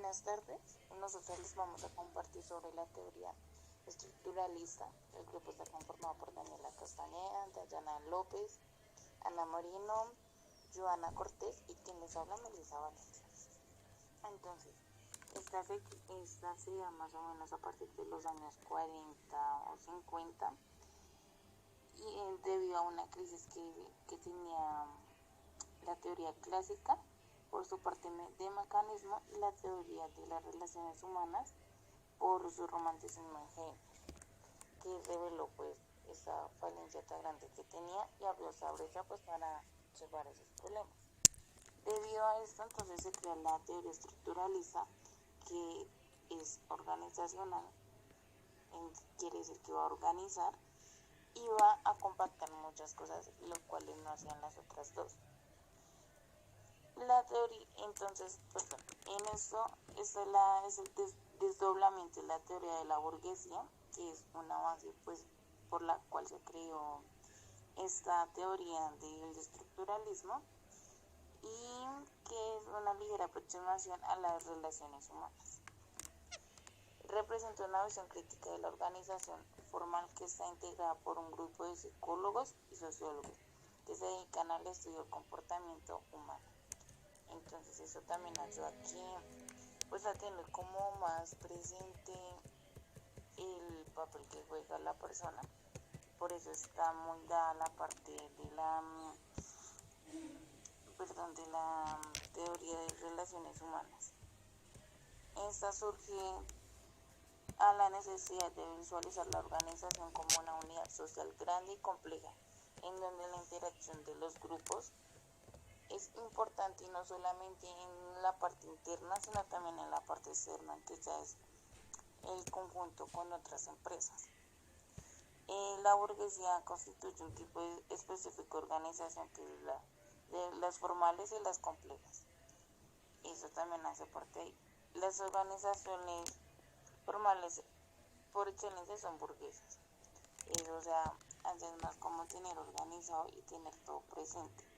Buenas tardes, nosotros les vamos a compartir sobre la teoría estructuralista. El grupo está conformado por Daniela Castañeda, Dayana López, Ana Marino, Joana Cortés y quien les habla, Melissa Valencia. Entonces, esta se da más o menos a partir de los años 40 o 50 y debido a una crisis que tenía la teoría clásica por su parte de mecanismo y la teoría de las relaciones humanas por su romanticismo ingenuo, que reveló pues esa falencia tan grande que tenía y abrió esa brecha pues para resolver esos problemas. Debido a esto entonces se crea la teoría estructuralista, que es organizacional, quiere decir que va a organizar y va a compactar muchas cosas, lo cuales no hacían las otras dos. La teoría, entonces, en esto es el desdoblamiento de la teoría de la burguesía, que es una base pues por la cual se creó esta teoría del estructuralismo y que es una ligera aproximación a las relaciones humanas. Representa una visión crítica de la organización formal que está integrada por un grupo de psicólogos y sociólogos que se dedican al estudio del comportamiento humano. Entonces eso también ayuda aquí pues a tener como más presente el papel que juega la persona. Por eso está muy dada la parte de la teoría de relaciones humanas. Esta surge a la necesidad de visualizar la organización como una unidad social grande y compleja, en donde la interacción de los grupos es importante y no solamente en la parte interna, sino también en la parte externa, que ya es el conjunto con otras empresas. La burguesía constituye un tipo específico de organización, que es la de las formales y las complejas. Eso también hace parte ahí. Las organizaciones formales por excelencia son burguesas. Eso, o sea, hacen más como tener organizado y tener todo presente.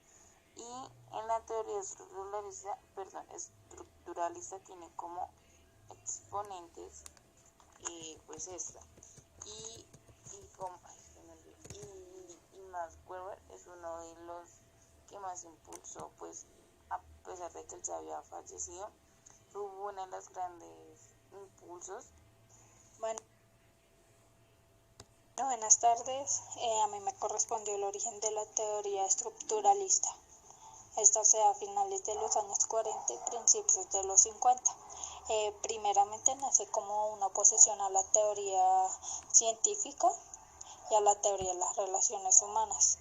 Y en la teoría estructuralista tiene como exponentes pues esta. Y Max Weber es uno de los que más impulsó, pues a pesar de que él ya había fallecido, tuvo uno de los grandes impulsos. Buenas tardes, a mí me correspondió el origen de la teoría estructuralista. Esta se da a finales de los años 40 y principios de los 50. Primeramente nace como una oposición a la teoría científica y a la teoría de las relaciones humanas,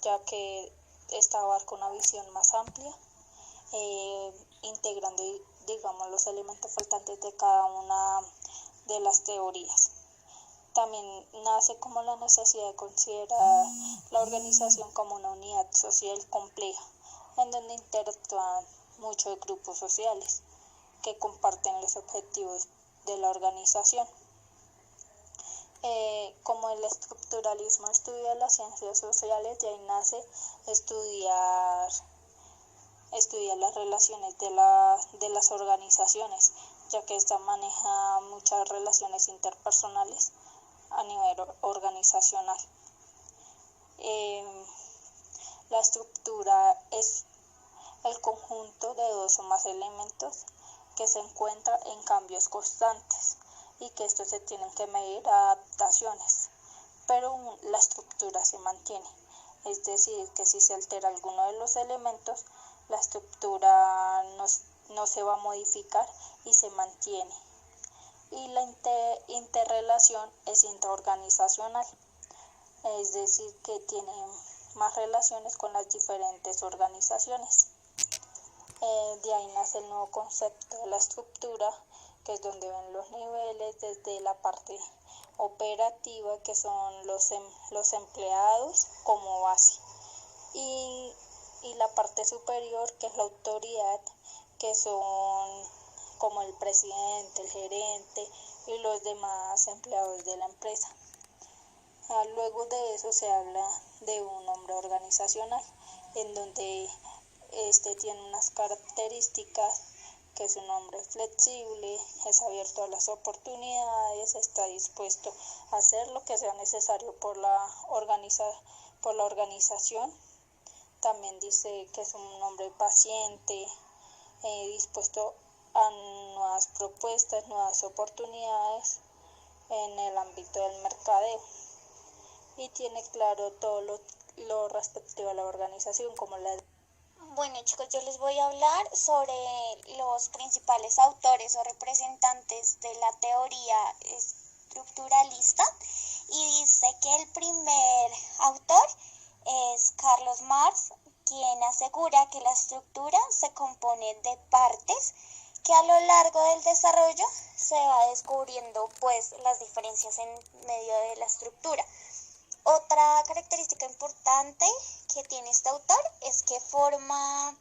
ya que esta abarca una visión más amplia, integrando, digamos, los elementos faltantes de cada una de las teorías. También nace como la necesidad de considerar la organización como una unidad social compleja, en donde interactúan muchos grupos sociales que comparten los objetivos de la organización. Como el estructuralismo estudia las ciencias sociales, de ahí nace estudiar las relaciones de las organizaciones, ya que esta maneja muchas relaciones interpersonales a nivel organizacional. La estructura es el conjunto de dos o más elementos que se encuentran en cambios constantes y que estos se tienen que medir a adaptaciones, pero la estructura se mantiene, es decir, que si se altera alguno de los elementos, la estructura no se va a modificar y se mantiene. Y la interrelación es intraorganizacional, es decir, que tiene más relaciones con las diferentes organizaciones. De ahí nace el nuevo concepto de la estructura, que es donde ven los niveles desde la parte operativa, que son los empleados como base, y la parte superior, que es la autoridad, que son como el presidente, el gerente y los demás empleados de la empresa. Luego de eso se habla de un hombre organizacional, en donde este tiene unas características que es un hombre flexible, es abierto a las oportunidades, está dispuesto a hacer lo que sea necesario por la organización. También dice que es un hombre paciente, dispuesto a nuevas propuestas, nuevas oportunidades en el ámbito del mercadeo, y tiene claro todo lo respectivo a la organización, como la... Bueno, chicos, yo les voy a hablar sobre los principales autores o representantes de la teoría estructuralista, y dice que el primer autor es Carlos Marx, quien asegura que la estructura se compone de partes que a lo largo del desarrollo se va descubriendo pues las diferencias en medio de la estructura. Otra característica importante que tiene este autor es que forma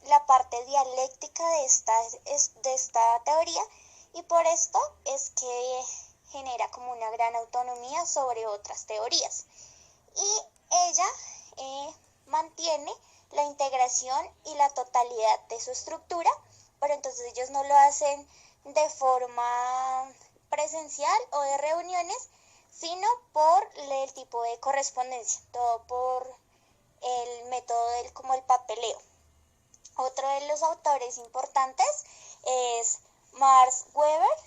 la parte dialéctica de esta teoría, y por esto es que genera como una gran autonomía sobre otras teorías, y ella mantiene la integración y la totalidad de su estructura, pero entonces ellos no lo hacen de forma presencial o de reuniones, sino por el tipo de correspondencia, todo por el método como el papeleo. Otro de los autores importantes es Max Weber,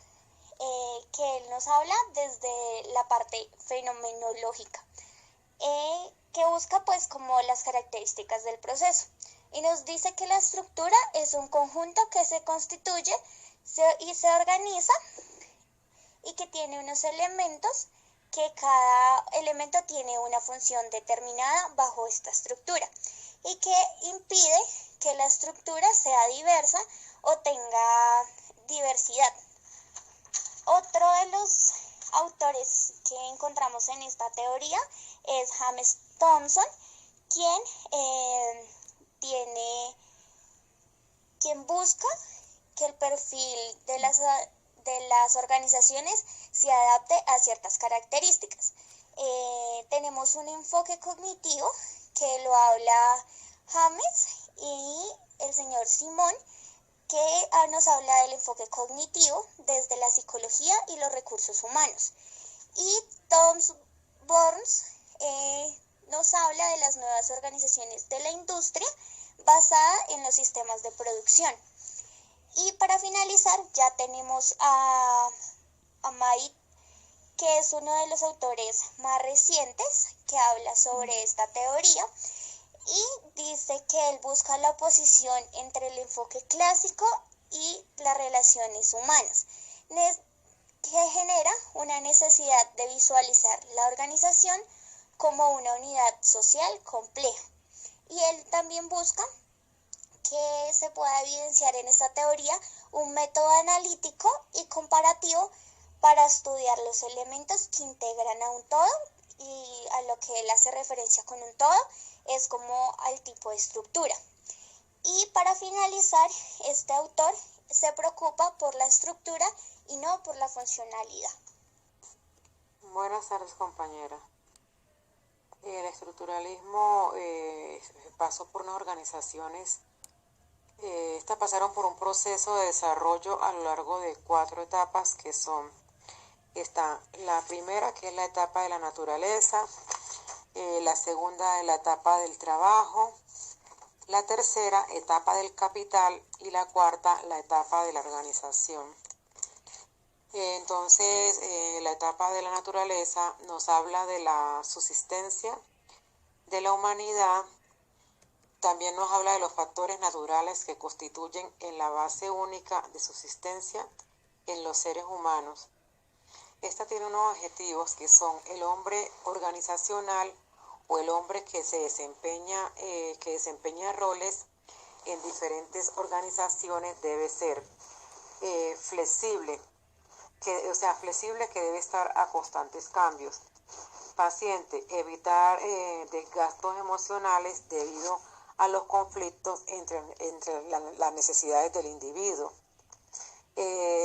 que él nos habla desde la parte fenomenológica, que busca pues como las características del proceso, y nos dice que la estructura es un conjunto que se constituye y se organiza, y que tiene unos elementos, que cada elemento tiene una función determinada bajo esta estructura, y que impide que la estructura sea diversa o tenga diversidad. Otro de los autores que encontramos en esta teoría es James Thomson, quien busca que el perfil de las organizaciones se adapte a ciertas características. Tenemos un enfoque cognitivo que lo habla James, y el señor Simón, que nos habla del enfoque cognitivo desde la psicología y los recursos humanos. Y Tom Burns nos habla de las nuevas organizaciones de la industria basada en los sistemas de producción. Y para finalizar ya tenemos a Maidt, que es uno de los autores más recientes que habla sobre esta teoría, y dice que él busca la oposición entre el enfoque clásico y las relaciones humanas, que genera una necesidad de visualizar la organización como una unidad social compleja. Y él también busca que se pueda evidenciar en esta teoría un método analítico y comparativo para estudiar los elementos que integran a un todo, y a lo que él hace referencia con un todo es como al tipo de estructura. Y para finalizar, este autor se preocupa por la estructura y no por la funcionalidad. Buenas tardes, compañera. El estructuralismo pasó por unas organizaciones. Estas pasaron por un proceso de desarrollo a lo largo de 4 etapas, que son la primera, que es la etapa de la naturaleza, la segunda, la etapa del trabajo, la tercera, etapa del capital, y la cuarta, la etapa de la organización. Entonces, la etapa de la naturaleza nos habla de la subsistencia de la humanidad. También nos habla de los factores naturales que constituyen en la base única de subsistencia en los seres humanos. Esta tiene unos objetivos que son el hombre organizacional, o el hombre que desempeña roles en diferentes organizaciones. Debe ser flexible, flexible, que debe estar a constantes cambios. Paciente, evitar desgastos emocionales debido a los conflictos entre las necesidades del individuo.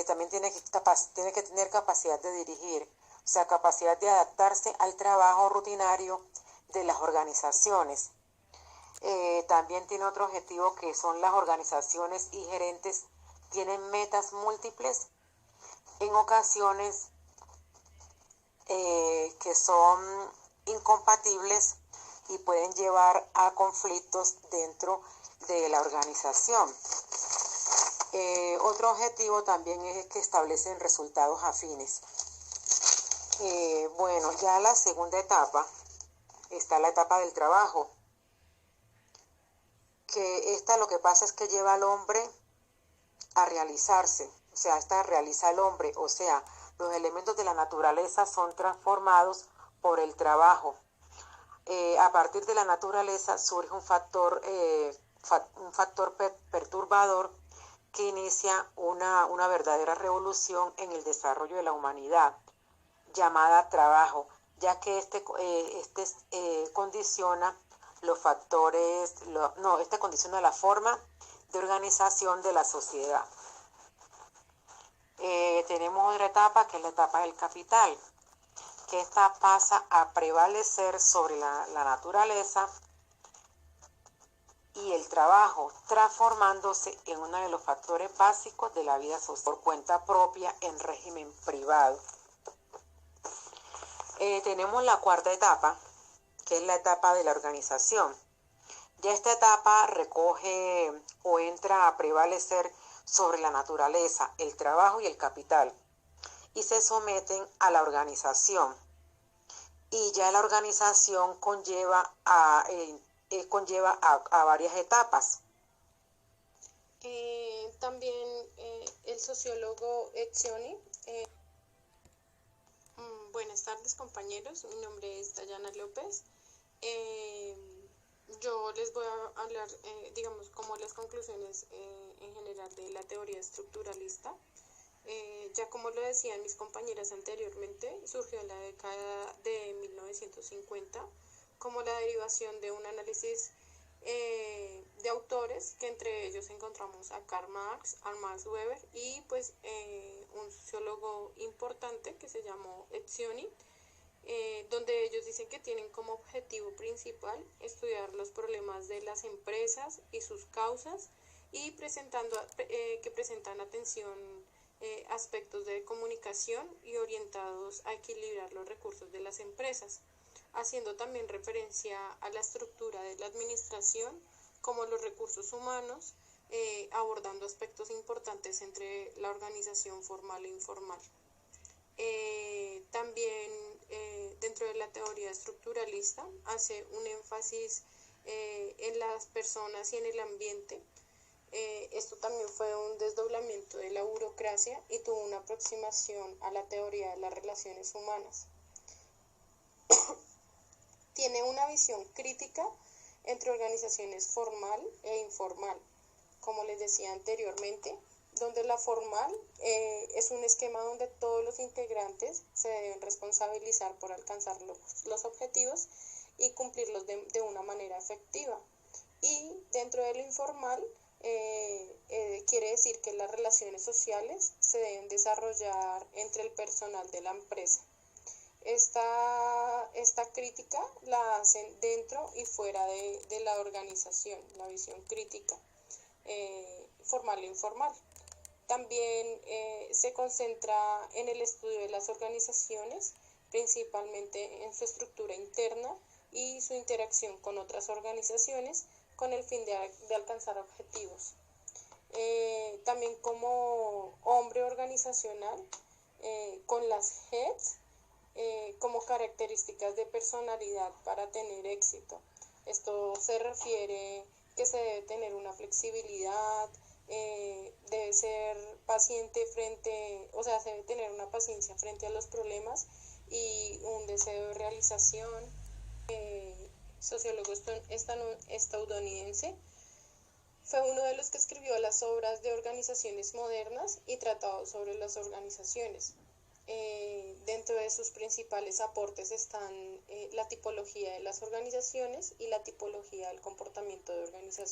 También tiene que tener capacidad de dirigir, o sea, capacidad de adaptarse al trabajo rutinario de las organizaciones. También tiene otro objetivo, que son las organizaciones y gerentes tienen metas múltiples, en ocasiones que son incompatibles y pueden llevar a conflictos dentro de la organización. Otro objetivo también es que establecen resultados afines. Bueno, ya la segunda etapa está la etapa del trabajo, que esta lo que pasa es que lleva al hombre a realizarse, o sea, esta realiza al hombre, o sea, los elementos de la naturaleza son transformados por el trabajo. A partir de la naturaleza surge un factor perturbador que inicia una verdadera revolución en el desarrollo de la humanidad, llamada trabajo, ya que este condiciona los factores, este condiciona la forma de organización de la sociedad. Tenemos otra etapa, que es la etapa del capital, que esta pasa a prevalecer sobre la naturaleza y el trabajo, transformándose en uno de los factores básicos de la vida social por cuenta propia en régimen privado. Tenemos la cuarta etapa, que es la etapa de la organización. Ya esta etapa recoge o entra a prevalecer sobre la naturaleza, el trabajo y el capital, y se someten a la organización. Y ya la organización conlleva a varias etapas. También el sociólogo Etzioni. Buenas tardes, compañeros, mi nombre es Dayana López. Yo les voy a hablar, digamos, como las conclusiones en general de la teoría estructuralista. Ya como lo decían mis compañeras anteriormente, surgió en la década de 1950 como la derivación de un análisis de autores, que entre ellos encontramos a Karl Marx, a Max Weber y pues un sociólogo importante que se llamó Etzioni, donde ellos dicen que tienen como objetivo principal estudiar los problemas de las empresas y sus causas, y que presentan atención aspectos de comunicación y orientados a equilibrar los recursos de las empresas, haciendo también referencia a la estructura de la administración como los recursos humanos, abordando aspectos importantes entre la organización formal e informal. También dentro de la teoría estructuralista hace un énfasis en las personas y en el ambiente. Esto también fue un desdoblamiento de la burocracia y tuvo una aproximación a la teoría de las relaciones humanas. Tiene una visión crítica entre organizaciones formal e informal, como les decía anteriormente, donde la formal es un esquema donde todos los integrantes se deben responsabilizar por alcanzar los objetivos y cumplirlos de una manera efectiva. Y dentro de lo informal quiere decir que las relaciones sociales se deben desarrollar entre el personal de la empresa. Esta crítica la hacen dentro y fuera de la organización, la visión crítica, formal e informal. También se concentra en el estudio de las organizaciones, principalmente en su estructura interna y su interacción con otras organizaciones, con el fin de alcanzar objetivos. También como hombre organizacional, con las heads, como características de personalidad para tener éxito. Esto se refiere que se debe tener una flexibilidad, debe ser paciente se debe tener una paciencia frente a los problemas y un deseo de realización. Sociólogo estadounidense, fue uno de los que escribió las obras de organizaciones modernas y tratados sobre las organizaciones. Dentro de sus principales aportes están la tipología de las organizaciones y la tipología del comportamiento de organización.